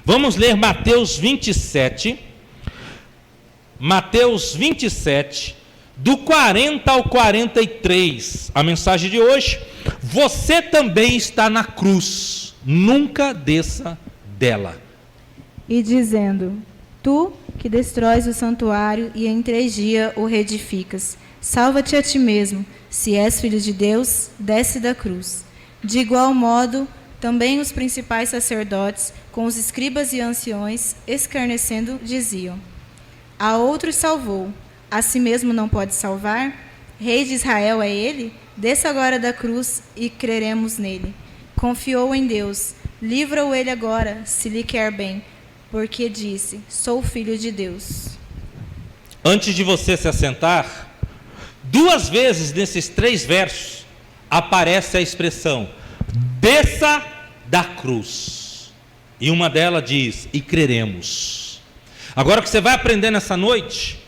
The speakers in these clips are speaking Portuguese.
Vamos ler Mateus 27, do 40 ao 43, a mensagem de hoje: você também está na cruz, nunca desça dela. E dizendo: tu que destróis o santuário e em 3 dias o reedificas, salva-te a ti mesmo, se és filho de Deus, desce da cruz. De igual modo, também os principais sacerdotes, com os escribas e anciões, escarnecendo, diziam: a outros salvou, a si mesmo não pode salvar? Rei de Israel é ele? Desça agora da cruz e creremos nele. Confiou em Deus, livra-o ele agora, se lhe quer bem, porque disse: sou filho de Deus. Antes de você se assentar, 2 vezes nesses 3 versos aparece a expressão desça da cruz, e uma delas diz: e creremos. Agora o que você vai aprender nessa noite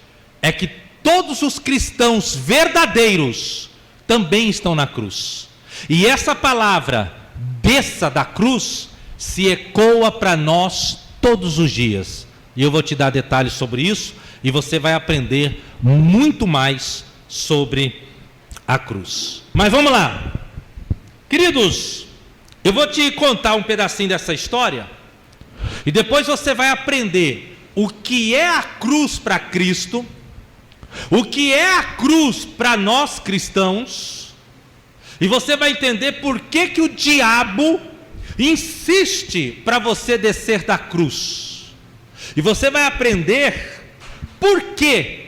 é que todos os cristãos verdadeiros também estão na cruz, e essa palavra desça da cruz se ecoa para nós todos os dias, e eu vou te dar detalhes sobre isso, e você vai aprender muito mais sobre a cruz. Mas vamos lá, queridos, eu vou te contar um pedacinho dessa história, e depois você vai aprender o que é a cruz para Cristo, o que é a cruz para nós cristãos, e você vai entender por que o diabo insiste para você descer da cruz, e você vai aprender por que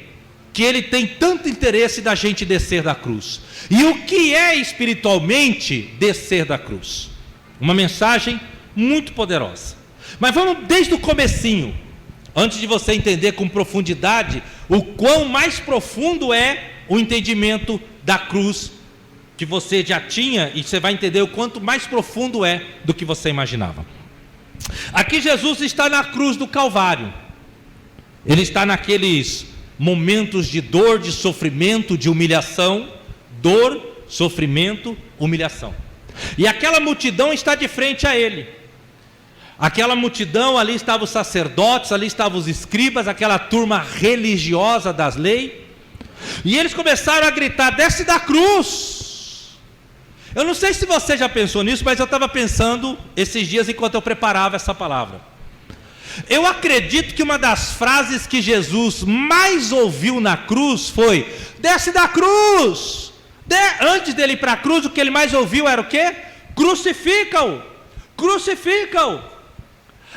ele tem tanto interesse da gente descer da cruz, e o que é espiritualmente descer da cruz. Uma mensagem muito poderosa, mas vamos desde o comecinho, antes de você entender com profundidade o quão mais profundo é o entendimento da cruz que você já tinha, e você vai entender o quanto mais profundo é do que você imaginava. Aqui Jesus está na cruz do Calvário, ele está naqueles momentos de dor, de sofrimento, de humilhação, dor, sofrimento, humilhação, e aquela multidão está de frente a ele. Aquela multidão, ali estavam os sacerdotes, ali estavam os escribas, aquela turma religiosa das leis, e eles começaram a gritar: desce da cruz. Eu não sei se você já pensou nisso, mas eu estava pensando esses dias enquanto eu preparava essa palavra. Eu acredito que uma das frases que Jesus mais ouviu na cruz foi: desce da cruz. Antes dele ir para a cruz, o que ele mais ouviu era o quê? Crucifica-o, crucifica-o.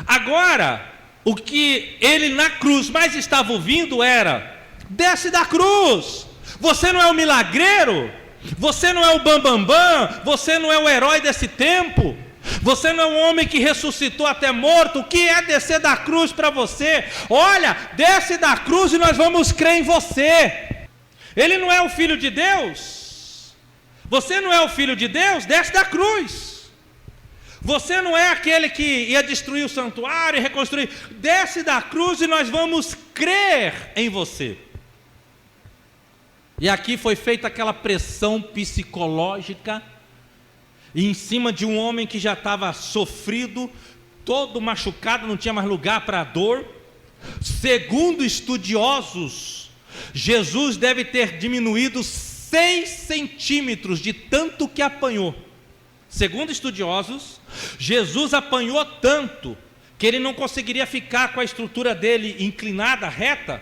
Agora, o que ele na cruz mais estava ouvindo era: desce da cruz. Você não é o milagreiro, você não é o bambambam, você não é o herói desse tempo, você não é um homem que ressuscitou até morto. O que é descer da cruz para você? Olha, desce da cruz e nós vamos crer em você. Ele não é o filho de Deus? Você não é o filho de Deus? Desce da cruz. Você não é aquele que ia destruir o santuário e reconstruir? Desce da cruz e nós vamos crer em você. E aqui foi feita aquela pressão psicológica em cima de um homem que já estava sofrido, todo machucado, não tinha mais lugar para a dor. Segundo estudiosos, Jesus deve ter diminuído 6 centímetros de tanto que apanhou. Segundo estudiosos, Jesus apanhou tanto que ele não conseguiria ficar com a estrutura dele inclinada, reta,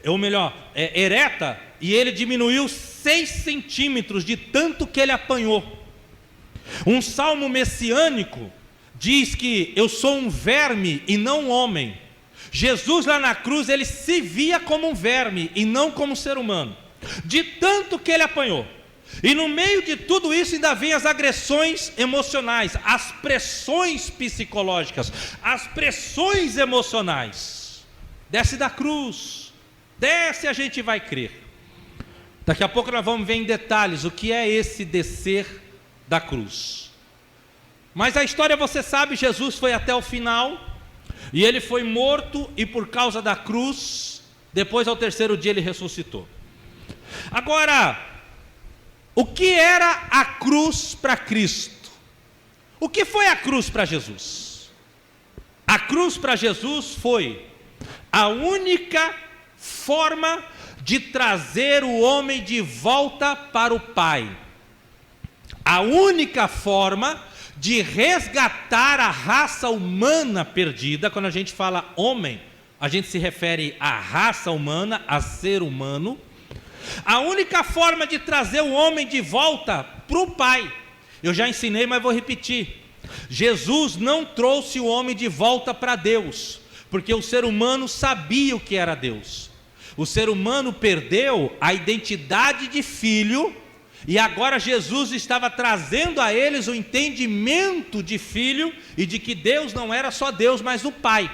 ou melhor, ereta, e ele diminuiu 6 centímetros de tanto que ele apanhou. Um salmo messiânico diz que eu sou um verme e não um homem. Jesus lá na cruz, ele se via como um verme e não como um ser humano, de tanto que ele apanhou. E no meio de tudo isso ainda vem as agressões emocionais, as pressões psicológicas, as pressões emocionais. Desce da cruz, desce, a gente vai crer. Daqui a pouco nós vamos ver em detalhes o que é esse descer da cruz. Mas a história você sabe, Jesus foi até o final, e ele foi morto, e por causa da cruz, depois ao 3º dia ele ressuscitou. Agora, o que era a cruz para Cristo? O que foi a cruz para Jesus? A cruz para Jesus foi a única forma de trazer o homem de volta para o Pai. A única forma de resgatar a raça humana perdida. Quando a gente fala homem, a gente se refere à raça humana, a ser humano. A única forma de trazer o homem de volta para o Pai. Eu já ensinei, mas vou repetir. Jesus não trouxe o homem de volta para Deus, porque o ser humano sabia o que era Deus. O ser humano perdeu a identidade de filho, e agora Jesus estava trazendo a eles o entendimento de filho, e de que Deus não era só Deus, mas o Pai.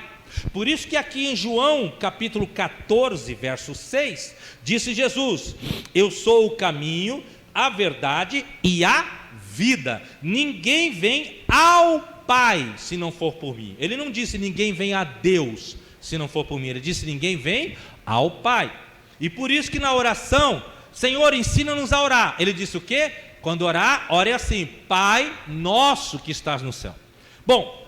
Por isso que aqui em João capítulo 14, verso 6, disse Jesus: eu sou o caminho, a verdade e a vida. Ninguém vem ao Pai se não for por mim. Ele não disse ninguém vem a Deus se não for por mim. Ele disse ninguém vem ao Pai. E por isso que na oração, Senhor, ensina-nos a orar. Ele disse o quê? Quando orar, ore assim: Pai nosso que estás no céu. Bom,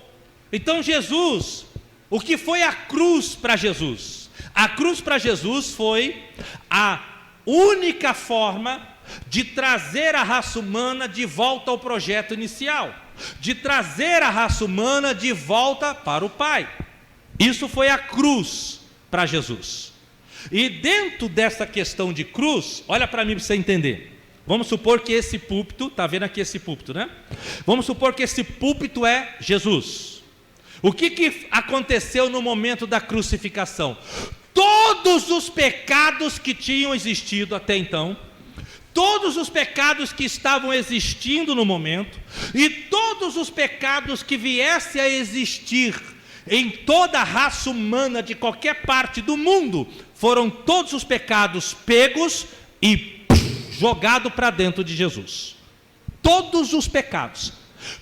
então Jesus, o que foi a cruz para Jesus? A cruz para Jesus foi a única forma de trazer a raça humana de volta ao projeto inicial, de trazer a raça humana de volta para o Pai. Isso foi a cruz para Jesus. E dentro dessa questão de cruz, olha para mim para você entender. Vamos supor que esse púlpito, está vendo aqui esse púlpito, né? Vamos supor que esse púlpito é Jesus. O que aconteceu no momento da crucificação? Todos os pecados que tinham existido até então, todos os pecados que estavam existindo no momento, e todos os pecados que viessem a existir em toda a raça humana de qualquer parte do mundo, foram todos os pecados pegos e jogados para dentro de Jesus. Todos os pecados.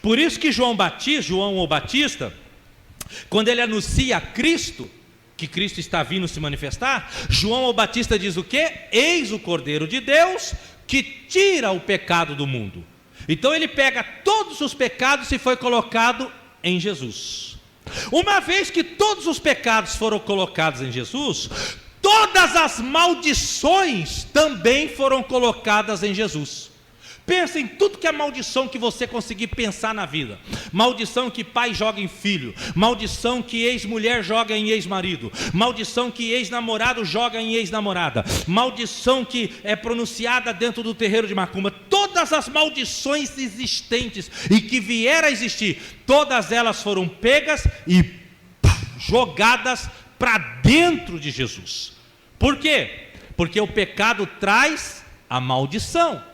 Por isso que João o Batista, quando ele anuncia a Cristo, que Cristo está vindo se manifestar, João o Batista diz o quê? Eis o Cordeiro de Deus que tira o pecado do mundo. Então ele pega todos os pecados e foi colocado em Jesus. Uma vez que todos os pecados foram colocados em Jesus, todas as maldições também foram colocadas em Jesus. Pensa em tudo que é maldição que você conseguir pensar na vida. Maldição que pai joga em filho, maldição que ex-mulher joga em ex-marido, maldição que ex-namorado joga em ex-namorada, maldição que é pronunciada dentro do terreiro de macumba. Todas as maldições existentes e que vieram a existir, todas elas foram pegas e jogadas para dentro de Jesus. Por quê? Porque o pecado traz a maldição.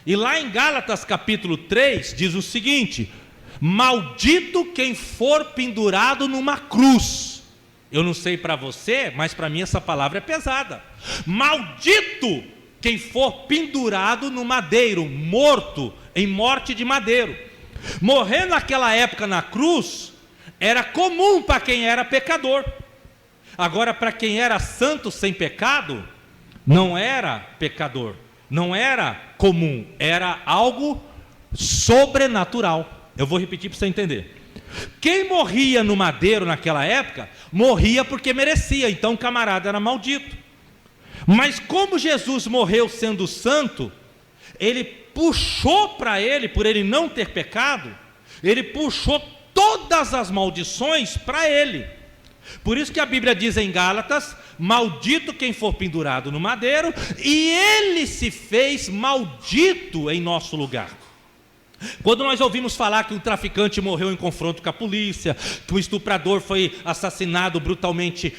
E lá em Gálatas capítulo 3 diz o seguinte: maldito quem for pendurado numa cruz. Eu não sei para você, mas para mim essa palavra é pesada. Maldito quem for pendurado no madeiro, morto em morte de madeiro. Morrer naquela época na cruz era comum para quem era pecador. Agora, para quem era santo sem pecado, não era pecador. Não era comum, era algo sobrenatural. Eu vou repetir para você entender. Quem morria no madeiro naquela época, morria porque merecia, então o camarada era maldito. Mas como Jesus morreu sendo santo, ele puxou para ele, por ele não ter pecado, ele puxou todas as maldições para ele. Por isso que a Bíblia diz em Gálatas: maldito quem for pendurado no madeiro, e ele se fez maldito em nosso lugar. Quando nós ouvimos falar que um traficante morreu em confronto com a polícia, que o estuprador foi assassinado brutalmente,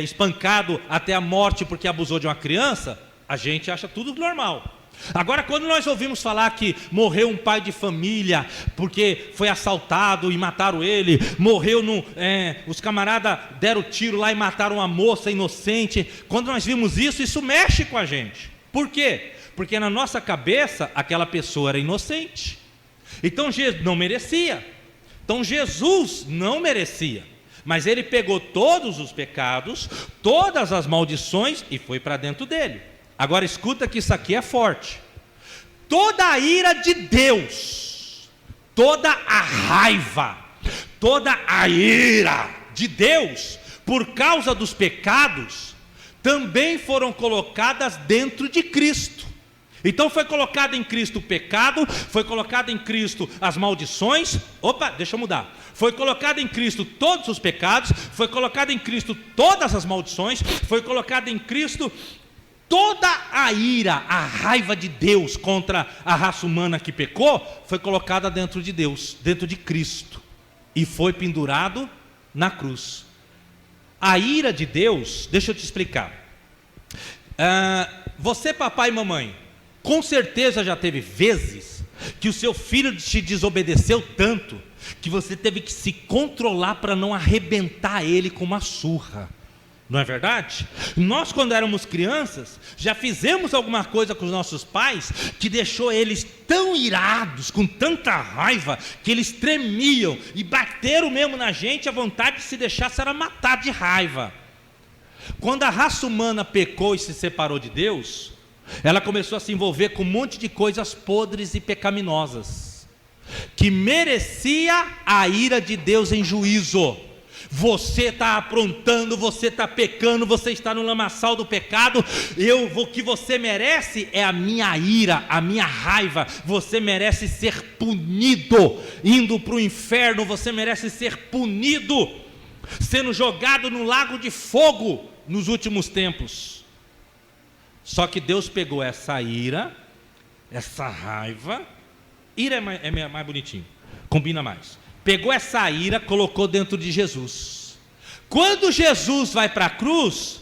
espancado até a morte porque abusou de uma criança, a gente acha tudo normal. Agora, quando nós ouvimos falar que morreu um pai de família porque foi assaltado e mataram ele, morreu os camaradas deram tiro lá e mataram uma moça inocente, quando nós vimos isso, isso mexe com a gente. Por quê? Porque na nossa cabeça aquela pessoa era inocente, então não merecia. Então Jesus não merecia, mas ele pegou todos os pecados, todas as maldições e foi para dentro dele. Agora escuta que isso aqui é forte. Toda a ira de Deus, toda a raiva, toda a ira de Deus por causa dos pecados também foram colocadas dentro de Cristo. Então foi colocado em Cristo o pecado, foi colocado em Cristo as maldições. Deixa eu mudar. Foi colocado em Cristo todos os pecados, foi colocado em Cristo todas as maldições, foi colocado em Cristo toda a ira, a raiva de Deus contra a raça humana que pecou, foi colocada dentro de Deus, dentro de Cristo, e foi pendurado na cruz. A ira de Deus, deixa eu te explicar. Você, papai e mamãe, com certeza já teve vezes que o seu filho te desobedeceu tanto que você teve que se controlar para não arrebentar ele com uma surra. Não é verdade? Nós, quando éramos crianças, já fizemos alguma coisa com os nossos pais que deixou eles tão irados, com tanta raiva, que eles tremiam e bateram mesmo na gente. A vontade de se deixasse era matar de raiva. Quando a raça humana pecou e se separou de Deus, ela começou a se envolver com um monte de coisas podres e pecaminosas, que merecia a ira de Deus em juízo. Você está aprontando, você está pecando, você está no lamaçal do pecado. O que você merece é a minha ira, a minha raiva. Você merece ser punido, indo para o inferno. Você merece ser punido, sendo jogado no lago de fogo nos últimos tempos. Só que Deus pegou essa ira, essa raiva. Ira é mais bonitinho, combina mais. Pegou essa ira, colocou dentro de Jesus. Quando Jesus vai para a cruz,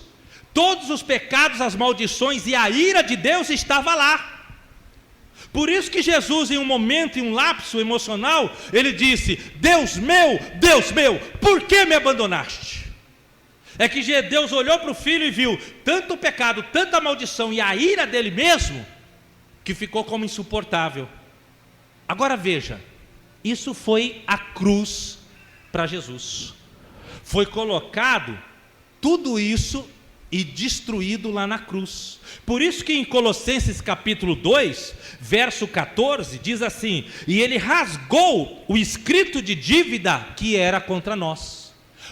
todos os pecados, as maldições e a ira de Deus estava lá. Por isso que Jesus, em um momento, em um lapso emocional, ele disse: Deus meu, por que me abandonaste? É que Deus olhou para o filho e viu tanto pecado, tanta maldição e a ira dele mesmo, que ficou como insuportável. Agora veja, isso foi a cruz para Jesus. Foi colocado tudo isso e destruído lá na cruz. Por isso que em Colossenses capítulo 2, verso 14, diz assim: e ele rasgou o escrito de dívida que era contra nós.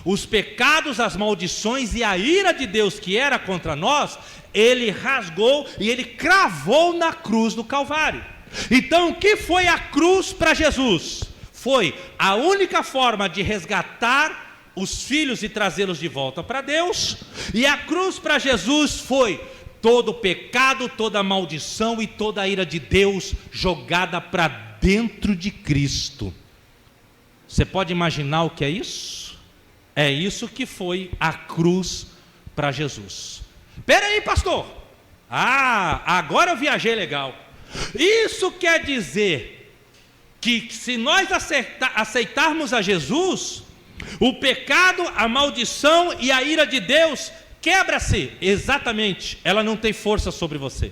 Os pecados, as maldições e a ira de Deus que era contra nós, ele rasgou e ele cravou na cruz do Calvário. Então o que foi a cruz para Jesus? Foi a única forma de resgatar os filhos e trazê-los de volta para Deus. E a cruz para Jesus foi todo o pecado, toda a maldição e toda a ira de Deus jogada para dentro de Cristo. Você pode imaginar o que é isso? É isso que foi a cruz para Jesus. Espera aí, pastor. Agora eu viajei legal. Isso quer dizer que se nós aceitarmos a Jesus, o pecado, a maldição e a ira de Deus quebra-se. Exatamente, ela não tem força sobre você.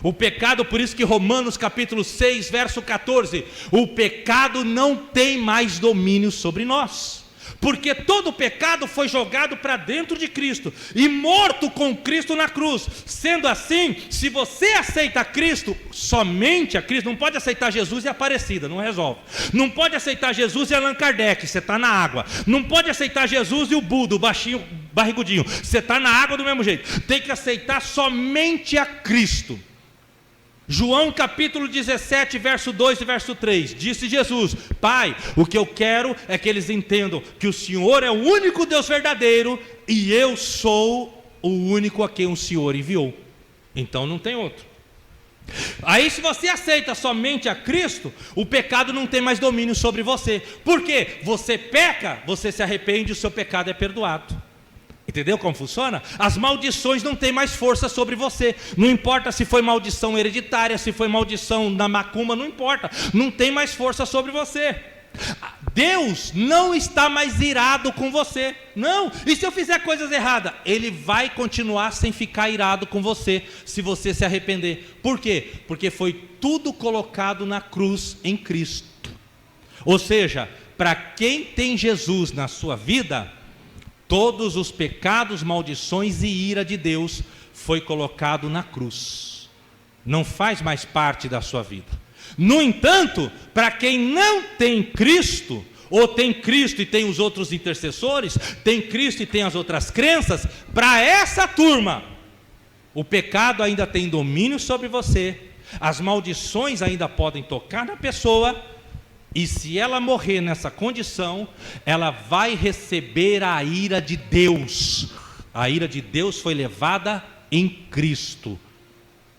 O pecado, por isso que Romanos capítulo 6, verso 14, o pecado não tem mais domínio sobre nós. Porque todo o pecado foi jogado para dentro de Cristo e morto com Cristo na cruz. Sendo assim, se você aceita Cristo, somente a Cristo, não pode aceitar Jesus e Aparecida, não resolve. Não pode aceitar Jesus e Allan Kardec, você está na água. Não pode aceitar Jesus e o Buda, o baixinho, barrigudinho, você está na água do mesmo jeito. Tem que aceitar somente a Cristo. João capítulo 17, verso 2 e verso 3, disse Jesus: Pai, o que eu quero é que eles entendam que o Senhor é o único Deus verdadeiro e eu sou o único a quem o Senhor enviou. Então não tem outro. Aí se você aceita somente a Cristo, o pecado não tem mais domínio sobre você. Por quê? Você peca, você se arrepende e o seu pecado é perdoado. Entendeu como funciona? As maldições não têm mais força sobre você. Não importa se foi maldição hereditária, se foi maldição da macumba, não importa. Não tem mais força sobre você. Deus não está mais irado com você. Não. E se eu fizer coisas erradas? Ele vai continuar sem ficar irado com você, se você se arrepender. Por quê? Porque foi tudo colocado na cruz em Cristo. Ou seja, para quem tem Jesus na sua vida, todos os pecados, maldições e ira de Deus foi colocado na cruz. Não faz mais parte da sua vida. No entanto, para quem não tem Cristo, ou tem Cristo e tem os outros intercessores, tem Cristo e tem as outras crenças, para essa turma, o pecado ainda tem domínio sobre você, as maldições ainda podem tocar na pessoa, e se ela morrer nessa condição, ela vai receber a ira de Deus. A ira de Deus foi levada em Cristo.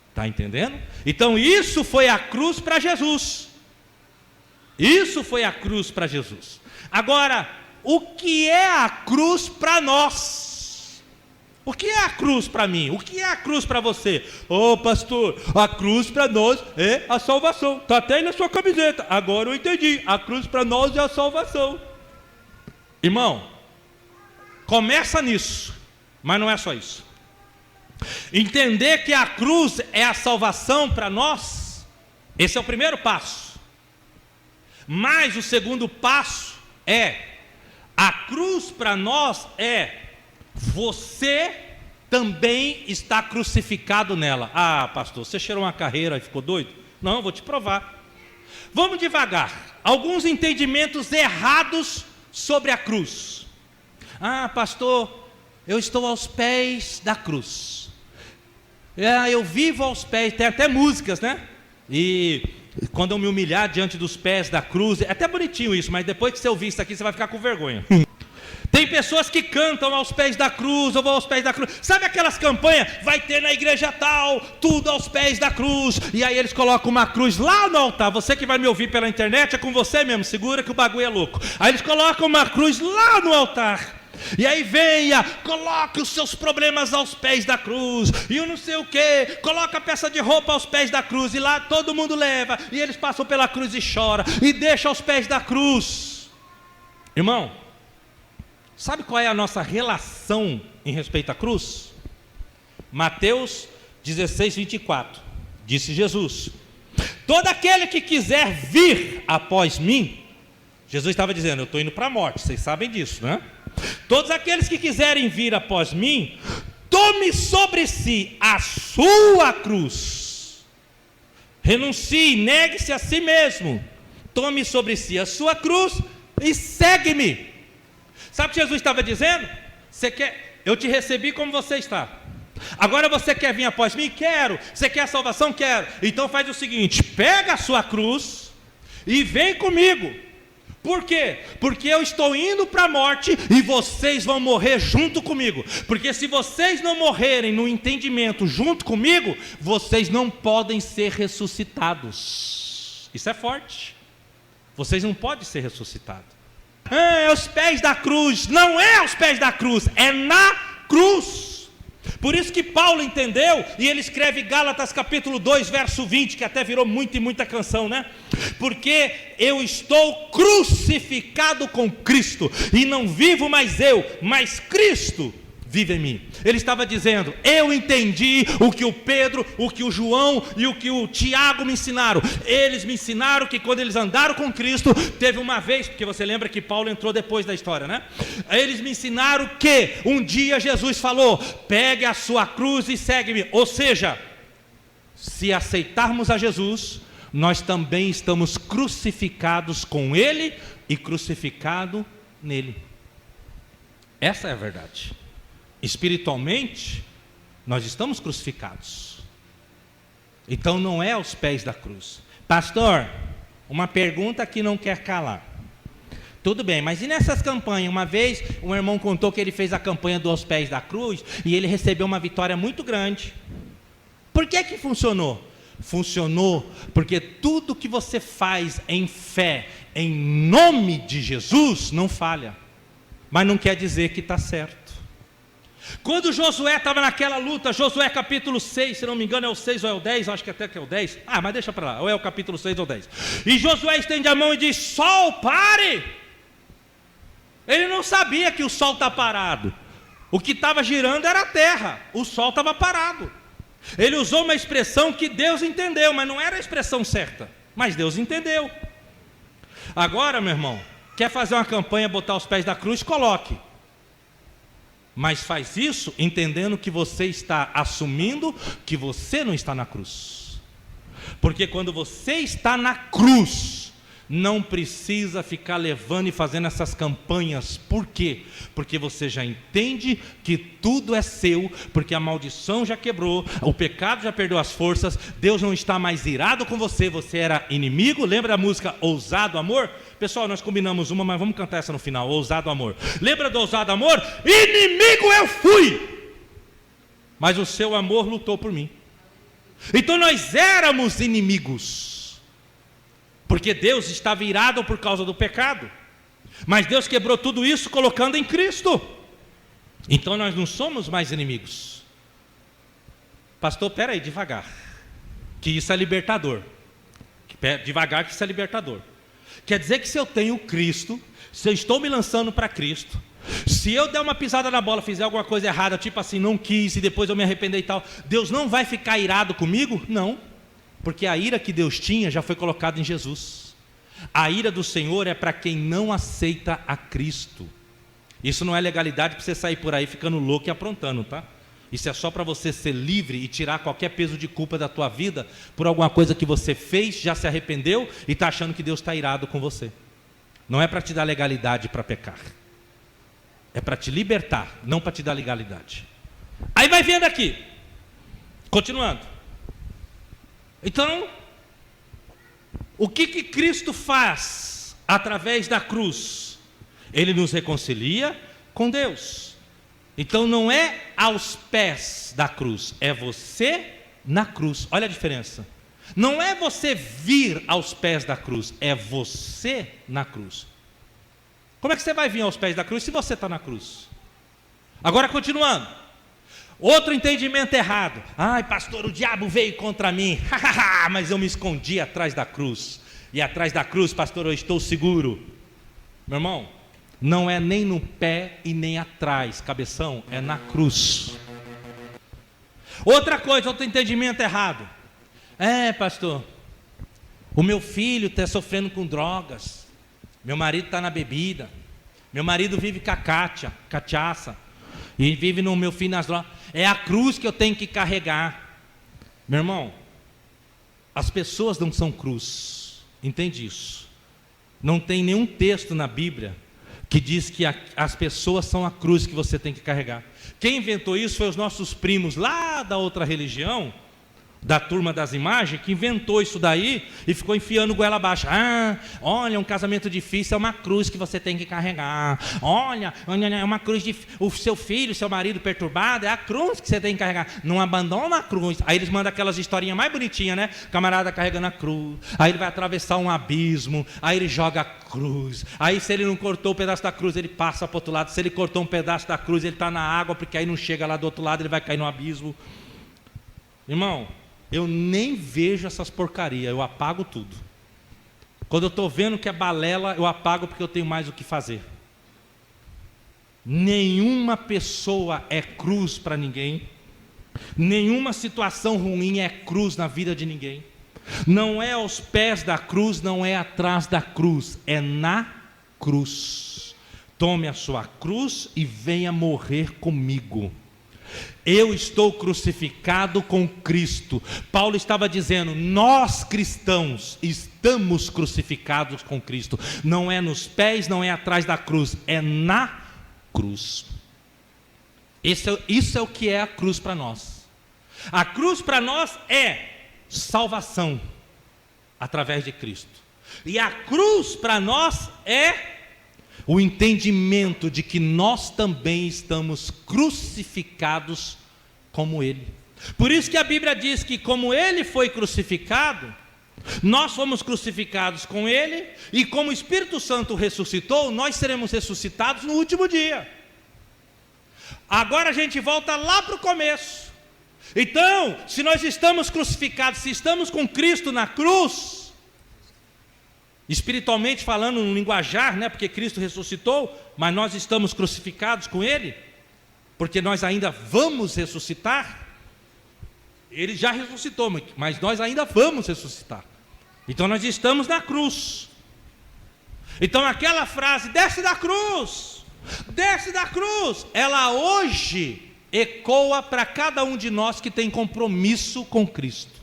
Está entendendo? Então isso foi a cruz para Jesus. Isso foi a cruz para Jesus. Agora, o que é a cruz para nós? O que é a cruz para mim? O que é a cruz para você? Ô pastor, a cruz para nós é a salvação. Está até aí na sua camiseta. Agora eu entendi. A cruz para nós é a salvação. Irmão, começa nisso, mas não é só isso. Entender que a cruz é a salvação para nós, esse é o primeiro passo. Mas o segundo passo é, a cruz para nós é, você também está crucificado nela. Ah, pastor, você cheirou uma carreira e ficou doido? Não, eu vou te provar. Vamos devagar. Alguns entendimentos errados sobre a cruz. Ah, pastor, eu estou aos pés da cruz. Eu vivo aos pés, tem até músicas, né? E quando eu me humilhar diante dos pés da cruz, é até bonitinho isso, mas depois que você ouvir isso aqui, você vai ficar com vergonha. Tem pessoas que cantam aos pés da cruz, eu vou aos pés da cruz. Sabe aquelas campanhas? Vai ter na igreja tal, tudo aos pés da cruz. E aí eles colocam uma cruz lá no altar. Você que vai me ouvir pela internet, é com você mesmo, segura que o bagulho é louco. Aí eles colocam uma cruz lá no altar. E aí venha, coloque os seus problemas aos pés da cruz, e eu não sei o que, coloca a peça de roupa aos pés da cruz, e lá todo mundo leva, e eles passam pela cruz e choram, e deixam aos pés da cruz. Irmão, sabe qual é a nossa relação em respeito à cruz? Mateus 16, 24, disse Jesus: todo aquele que quiser vir após mim, Jesus estava dizendo, eu estou indo para a morte, vocês sabem disso, né? Todos aqueles que quiserem vir após mim, tome sobre si a sua cruz, renuncie, negue-se a si mesmo, tome sobre si a sua cruz e segue-me. Sabe o que Jesus estava dizendo? Eu te recebi como você está, agora você quer vir após mim? Quero. Você quer a salvação? Quero. Então faz o seguinte, pega a sua cruz e vem comigo. Por quê? Porque eu estou indo para a morte e vocês vão morrer junto comigo. Porque se vocês não morrerem no entendimento junto comigo, vocês não podem ser ressuscitados. Isso é forte. Vocês não podem ser ressuscitados. É aos pés da cruz. Não é aos pés da cruz, é na cruz. Por isso que Paulo entendeu, e ele escreve Gálatas capítulo 2, verso 20, que até virou muita canção, né? Porque eu estou crucificado com Cristo, e não vivo mais eu, mas Cristo vive em mim. Ele estava dizendo, eu entendi o que o Pedro, o que o João e o que o Tiago me ensinaram. Eles me ensinaram que quando eles andaram com Cristo, teve uma vez, porque você lembra que Paulo entrou depois da história, né? Eles me ensinaram que um dia Jesus falou, pegue a sua cruz e segue-me. Ou seja, se aceitarmos a Jesus, nós também estamos crucificados com Ele e crucificado nele. Essa é a verdade. Espiritualmente, nós estamos crucificados. Então não é aos pés da cruz. Pastor, uma pergunta que não quer calar. Tudo bem, mas e nessas campanhas? Uma vez um irmão contou que ele fez a campanha do aos pés da cruz e ele recebeu uma vitória muito grande. Por que que funcionou? Funcionou porque tudo que você faz em fé, em nome de Jesus, não falha. Mas não quer dizer que está certo. Quando Josué estava naquela luta, Josué capítulo 6, se não me engano é o 6 ou é o 10, acho que até que é o 10, mas deixa para lá, ou é o capítulo 6 ou 10, e Josué estende a mão e diz, sol, pare. Ele não sabia que o sol está parado, o que estava girando era a terra, o sol estava parado. Ele usou uma expressão que Deus entendeu, mas não era a expressão certa, mas Deus entendeu. Agora, meu irmão, quer fazer uma campanha, botar os pés da cruz, coloque. Mas faz isso entendendo que você está assumindo que você não está na cruz. Porque quando você está na cruz, não precisa ficar levando e fazendo essas campanhas. Por quê? Porque você já entende que tudo é seu, porque a maldição já quebrou, o pecado já perdeu as forças, Deus não está mais irado com você, você era inimigo. Lembra a música Ousado Amor? Pessoal, nós combinamos uma, mas vamos cantar essa no final, Ousado Amor. Lembra do Ousado Amor? Inimigo eu fui, mas o seu amor lutou por mim. Então nós éramos inimigos, porque Deus estava irado por causa do pecado, mas Deus quebrou tudo isso colocando em Cristo. Então nós não somos mais inimigos. Pastor, peraí, devagar, que isso é libertador. Devagar, que isso é libertador. Quer dizer que se eu tenho Cristo, se eu estou me lançando para Cristo, se eu der uma pisada na bola, fizer alguma coisa errada, tipo assim, não quis, e depois eu me arrepender e tal, Deus não vai ficar irado comigo? Não, porque a ira que Deus tinha já foi colocada em Jesus. A ira do Senhor é para quem não aceita a Cristo. Isso não é legalidade para você sair por aí ficando louco e aprontando, tá? Isso é só para você ser livre e tirar qualquer peso de culpa da tua vida por alguma coisa que você fez, já se arrependeu e está achando que Deus está irado com você. Não é para te dar legalidade para pecar, é para te libertar, não para te dar legalidade. Aí vai vendo aqui, continuando. Então, o que Cristo faz através da cruz? Ele nos reconcilia com Deus. Então não é aos pés da cruz, é você na cruz. Olha a diferença. Não é você vir aos pés da cruz, é você na cruz. Como é que você vai vir aos pés da cruz se você está na cruz? Agora continuando, outro entendimento errado. Ai, pastor, o diabo veio contra mim, mas eu me escondi atrás da cruz, e atrás da cruz, pastor, eu estou seguro. Meu irmão, não é nem no pé e nem atrás, cabeção, é na cruz. Outra coisa, outro entendimento errado. Pastor, o meu filho está sofrendo com drogas, meu marido está na bebida, meu marido vive com a cachaça, e vive no meu filho nas drogas. É a cruz que eu tenho que carregar. Meu irmão, as pessoas não são cruz, entende isso? Não tem nenhum texto na Bíblia que diz que as pessoas são a cruz que você tem que carregar. Quem inventou isso foi os nossos primos lá da outra religião, da turma das imagens, que inventou isso daí e ficou enfiando goela abaixo. Olha, um casamento difícil é uma cruz que você tem que carregar. Olha, é uma cruz de o seu filho, seu marido perturbado, é a cruz que você tem que carregar. Não abandona a cruz. Aí eles mandam aquelas historinhas mais bonitinhas, né? Camarada carregando a cruz. Aí ele vai atravessar um abismo. Aí ele joga a cruz. Aí se ele não cortou o pedaço da cruz, ele passa para o outro lado. Se ele cortou um pedaço da cruz, ele está na água, porque aí não chega lá do outro lado, ele vai cair no abismo. Irmão, eu nem vejo essas porcarias, eu apago tudo. Quando eu estou vendo que é balela, eu apago porque eu tenho mais o que fazer. Nenhuma pessoa é cruz para ninguém. Nenhuma situação ruim é cruz na vida de ninguém. Não é aos pés da cruz, não é atrás da cruz, é na cruz. Tome a sua cruz e venha morrer comigo. Eu estou crucificado com Cristo. Paulo estava dizendo, nós cristãos estamos crucificados com Cristo. Não é nos pés, não é atrás da cruz, é na cruz. Isso é o que é a cruz para nós. A cruz para nós é salvação através de Cristo. E a cruz para nós é o entendimento de que nós também estamos crucificados como Ele. Por isso que a Bíblia diz que como Ele foi crucificado, nós fomos crucificados com Ele, e como o Espírito Santo ressuscitou, nós seremos ressuscitados no último dia. Agora a gente volta lá para o começo. Então, se nós estamos crucificados, se estamos com Cristo na cruz, espiritualmente falando, no linguajar, né? Porque Cristo ressuscitou, mas nós estamos crucificados com Ele, porque nós ainda vamos ressuscitar. Ele já ressuscitou, mas nós ainda vamos ressuscitar. Então nós estamos na cruz. Então aquela frase, desce da cruz, ela hoje ecoa para cada um de nós que tem compromisso com Cristo.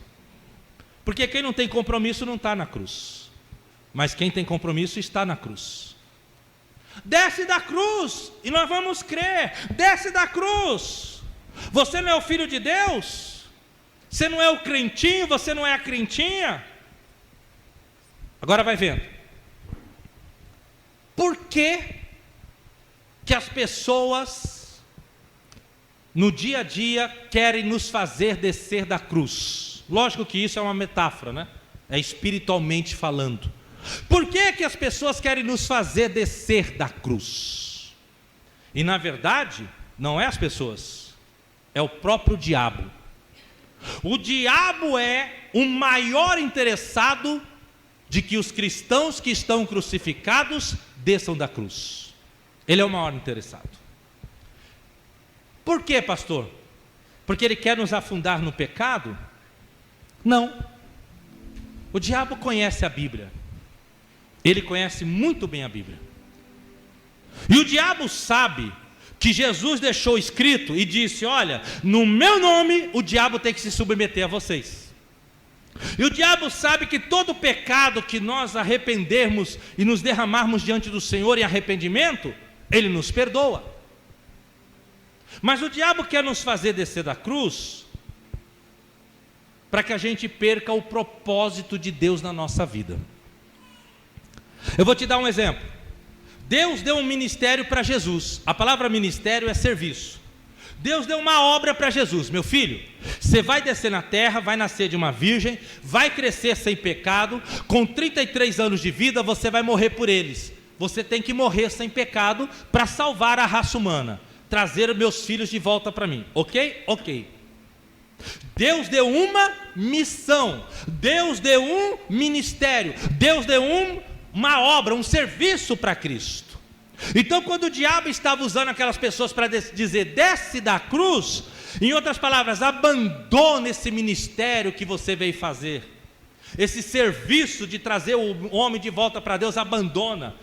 Porque quem não tem compromisso não está na cruz. mas quem tem compromisso está na cruz. Desce da cruz e nós vamos crer. Desce da cruz. Você não é o filho de Deus? Você não é o crentinho? Você não é a crentinha? Agora vai vendo. Por que as pessoas no dia a dia querem nos fazer descer da cruz? Lógico que isso é uma metáfora, né? É espiritualmente falando. Por que as pessoas querem nos fazer descer da cruz? E na verdade, não é as pessoas, é o próprio diabo. O diabo é o maior interessado de que os cristãos que estão crucificados desçam da cruz. Ele é o maior interessado. Por quê, pastor? Porque ele quer nos afundar no pecado? Não. O diabo conhece a Bíblia. Ele conhece muito bem a Bíblia. E o diabo sabe que Jesus deixou escrito e disse: olha, no meu nome o diabo tem que se submeter a vocês. E o diabo sabe que todo pecado que nós arrependermos e nos derramarmos diante do Senhor em arrependimento, Ele nos perdoa. Mas o diabo quer nos fazer descer da cruz para que a gente perca o propósito de Deus na nossa vida. Eu vou te dar um exemplo. Deus deu um ministério para Jesus. A palavra ministério é serviço. Deus deu uma obra para Jesus. Meu filho, você vai descer na terra, vai nascer de uma virgem, vai crescer sem pecado, com 33 anos de vida você vai morrer por eles. Você tem que morrer sem pecado para salvar a raça humana, trazer meus filhos de volta para mim. Ok? Ok. Deus deu uma missão, Deus deu um ministério, Deus deu uma obra, um serviço para Cristo. Então quando o diabo estava usando aquelas pessoas para dizer: desce da cruz, em outras palavras, abandona esse ministério que você veio fazer, esse serviço de trazer o homem de volta para Deus, abandona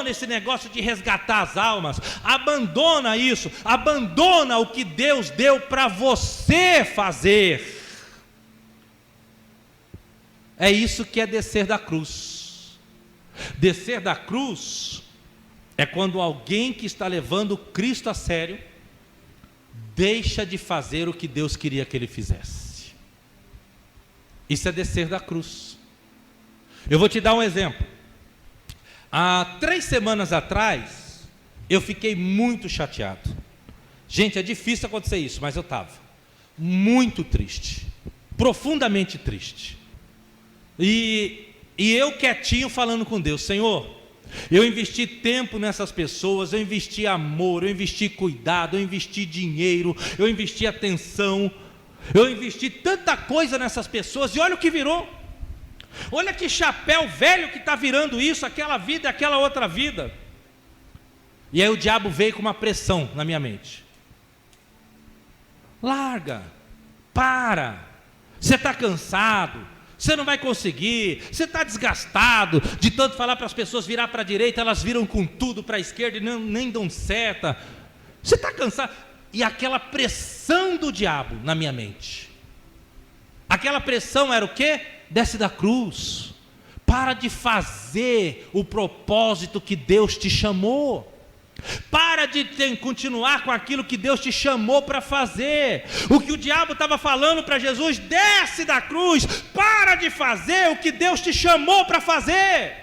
esse negócio de resgatar as almas, abandona isso, abandona o que Deus deu para você fazer. É isso que é descer da cruz. Descer da cruz é quando alguém que está levando Cristo a sério deixa de fazer o que Deus queria que ele fizesse. Isso é descer da cruz. Eu vou te dar um exemplo. Há 3 semanas atrás, eu fiquei muito chateado. Gente, é difícil acontecer isso, mas eu estava muito triste, profundamente triste. E eu quietinho falando com Deus: Senhor, eu investi tempo nessas pessoas, eu investi amor, eu investi cuidado, eu investi dinheiro, eu investi atenção, eu investi tanta coisa nessas pessoas, e olha o que virou. Olha que chapéu velho que está virando isso, aquela vida e aquela outra vida. E aí o diabo veio com uma pressão na minha mente: larga, para, você está cansado, você não vai conseguir, você está desgastado de tanto falar para as pessoas virar para a direita, elas viram com tudo para a esquerda e nem dão seta, você está cansado. E aquela pressão do diabo na minha mente, aquela pressão era o quê? Desce da cruz, para de fazer o propósito que Deus te chamou, para de continuar com aquilo que Deus te chamou para fazer. O que o diabo estava falando para Jesus: desce da cruz, para de fazer o que Deus te chamou para fazer,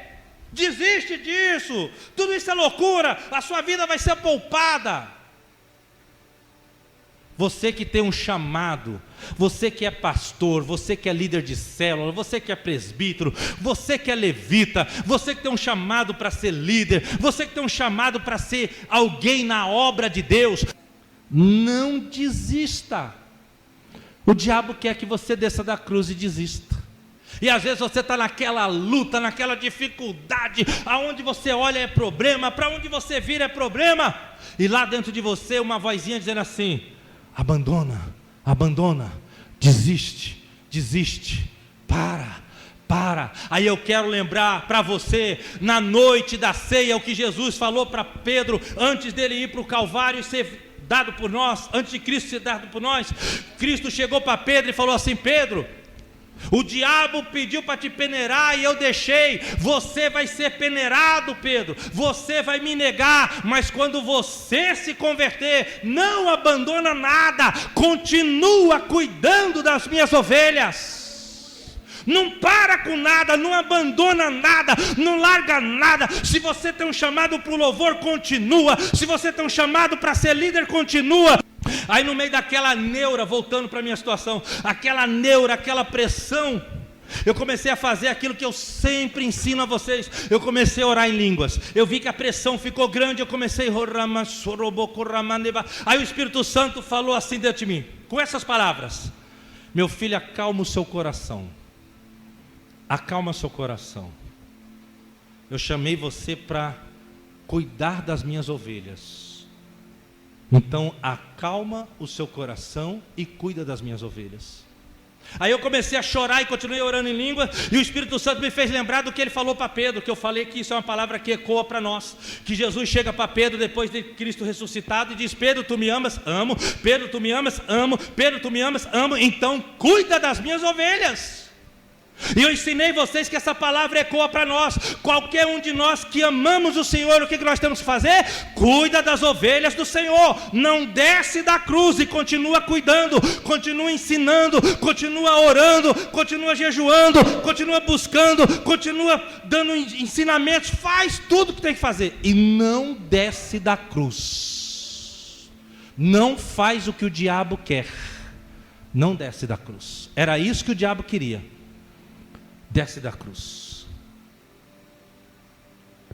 desiste disso, tudo isso é loucura, a sua vida vai ser poupada. Você que tem um chamado, você que é pastor, você que é líder de célula, você que é presbítero, você que é levita, você que tem um chamado para ser líder, você que tem um chamado para ser alguém na obra de Deus, não desista. O diabo quer que você desça da cruz e desista. E às vezes você está naquela luta, naquela dificuldade, aonde você olha é problema, para onde você vira é problema, e lá dentro de você uma vozinha dizendo assim: abandona, desiste, para. Aí eu quero lembrar para você, na noite da ceia, o que Jesus falou para Pedro, antes dele ir para o Calvário e ser dado por nós, antes de Cristo ser dado por nós. Cristo chegou para Pedro e falou assim: Pedro, O diabo pediu para te peneirar e eu deixei. Você vai ser peneirado, Pedro. Você vai me negar, mas quando você se converter, não abandona nada. Continua cuidando das minhas ovelhas. Não para com nada, não abandona nada, não larga nada. Se você tem um chamado para o louvor, continua. Se você tem um chamado para ser líder, continua. Aí no meio daquela neura, voltando para a minha situação, aquela neura, aquela pressão, eu comecei a fazer aquilo que eu sempre ensino a vocês. Eu comecei a orar em línguas. Eu vi que a pressão ficou grande, eu comecei aí o Espírito Santo falou assim dentro de mim, com essas palavras: meu filho, acalma o seu coração. Acalma seu coração. Eu chamei você para cuidar das minhas ovelhas. Então acalma o seu coração e cuida das minhas ovelhas. Aí eu comecei a chorar e continuei orando em língua. E o Espírito Santo me fez lembrar do que ele falou para Pedro, que eu falei que isso é uma palavra que ecoa para nós. Que Jesus chega para Pedro depois de Cristo ressuscitado e diz: Pedro, tu me amas? Amo. Pedro, tu me amas? Amo. Pedro, tu me amas? Amo. Então cuida das minhas ovelhas. E eu ensinei vocês que essa palavra ecoa para nós. Qualquer um de nós que amamos o Senhor, o que nós temos que fazer? Cuida das ovelhas do Senhor. Não desce da cruz e continua cuidando, continua ensinando, continua orando, continua jejuando, continua buscando, continua dando ensinamentos. Faz tudo o que tem que fazer e não desce da cruz. Não faz o que o diabo quer. Não desce da cruz. Era isso que o diabo queria. Desce da cruz.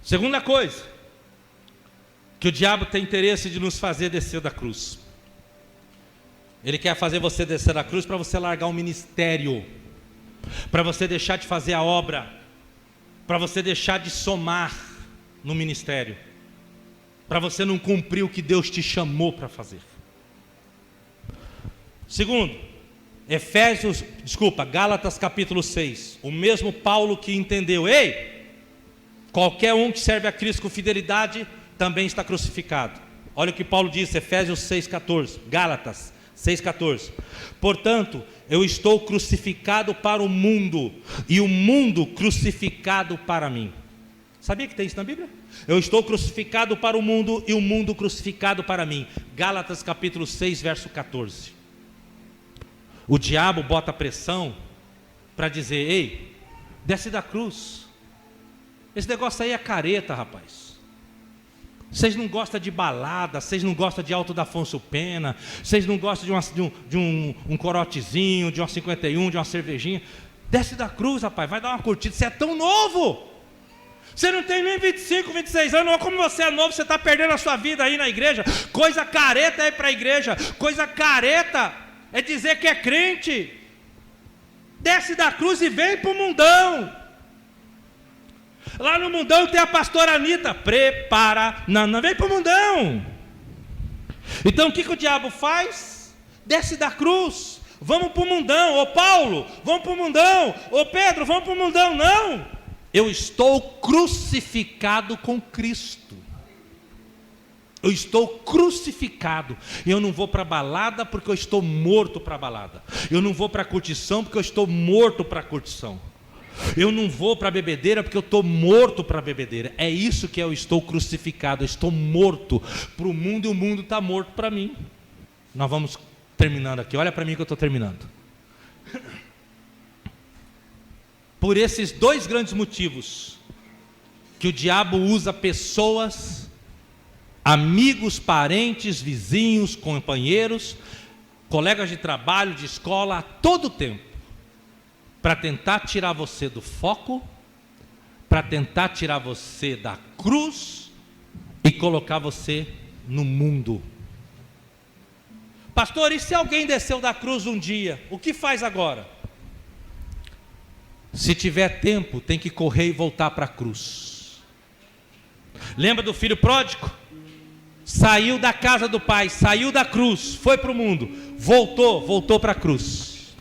Segunda coisa que o diabo tem interesse de nos fazer descer da cruz. Ele quer fazer você descer da cruz para você largar o ministério, para você deixar de fazer a obra, para você deixar de somar no ministério, para você não cumprir o que Deus te chamou para fazer. Segundo, Gálatas capítulo 6, o mesmo Paulo que entendeu: ei, qualquer um que serve a Cristo com fidelidade também está crucificado. Olha o que Paulo diz, Efésios 6,14, Gálatas 6,14: portanto, eu estou crucificado para o mundo, e o mundo crucificado para mim. Sabia que tem isso na Bíblia? Eu estou crucificado para o mundo, e o mundo crucificado para mim. Gálatas capítulo 6, verso 14. O diabo bota pressão para dizer: ei, desce da cruz. Esse negócio aí é careta, rapaz. Vocês não gostam de balada, vocês não gostam de Alto da Afonso Pena, vocês não gostam de um corotezinho, de uma 51, de uma cervejinha. Desce da cruz, rapaz, vai dar uma curtida. Você é tão novo. Você não tem nem 25, 26 anos. Olha como você é novo, você está perdendo a sua vida aí na igreja. Coisa careta é ir para a igreja. Coisa careta é dizer que é crente. Desce da cruz e vem para o mundão. Lá no mundão tem a pastora Anitta. Prepara, não, vem para o mundão. Então o que o diabo faz? Desce da cruz. Vamos para o mundão. Ô Paulo, vamos para o mundão. Ô Pedro, vamos para o mundão. Não, eu estou crucificado com Cristo. Eu estou crucificado. Eu não vou para a balada porque eu estou morto para a balada. Eu não vou para a curtição porque eu estou morto para a curtição. Eu não vou para a bebedeira porque eu estou morto para a bebedeira. É isso que eu estou crucificado. Eu estou morto para o mundo e o mundo está morto para mim. Nós vamos terminando aqui. Olha para mim que eu estou terminando. Por esses dois grandes motivos que o diabo usa pessoas, amigos, parentes, vizinhos, companheiros, colegas de trabalho, de escola, a todo tempo, para tentar tirar você do foco, para tentar tirar você da cruz e colocar você no mundo. Pastor, e se alguém desceu da cruz um dia, o que faz agora? Se tiver tempo, tem que correr e voltar para a cruz. Lembra do filho pródigo? Saiu da casa do pai, saiu da cruz, foi para o mundo, voltou para a cruz.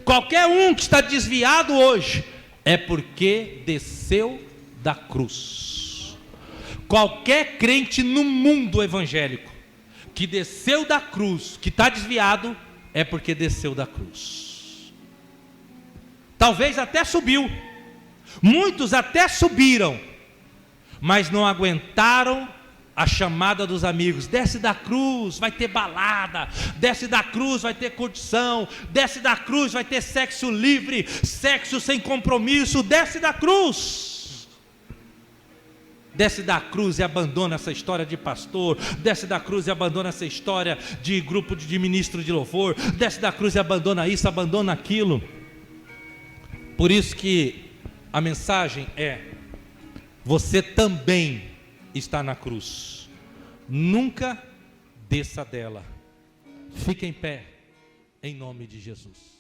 Qualquer um que está desviado hoje é porque desceu da cruz. Qualquer crente no mundo evangélico que desceu da cruz, que está desviado, é porque desceu da cruz. Talvez até subiu. Muitos até subiram, mas não aguentaram a chamada dos amigos. Desce da cruz, vai ter balada. Desce da cruz, vai ter curtição. Desce da cruz, vai ter sexo livre, sexo sem compromisso. Desce da cruz. Desce da cruz e abandona essa história de pastor. Desce da cruz e abandona essa história de grupo de ministro de louvor. Desce da cruz e abandona isso, abandona aquilo. Por isso que a mensagem é: você também está na cruz. Nunca desça dela. Fique em pé, em nome de Jesus.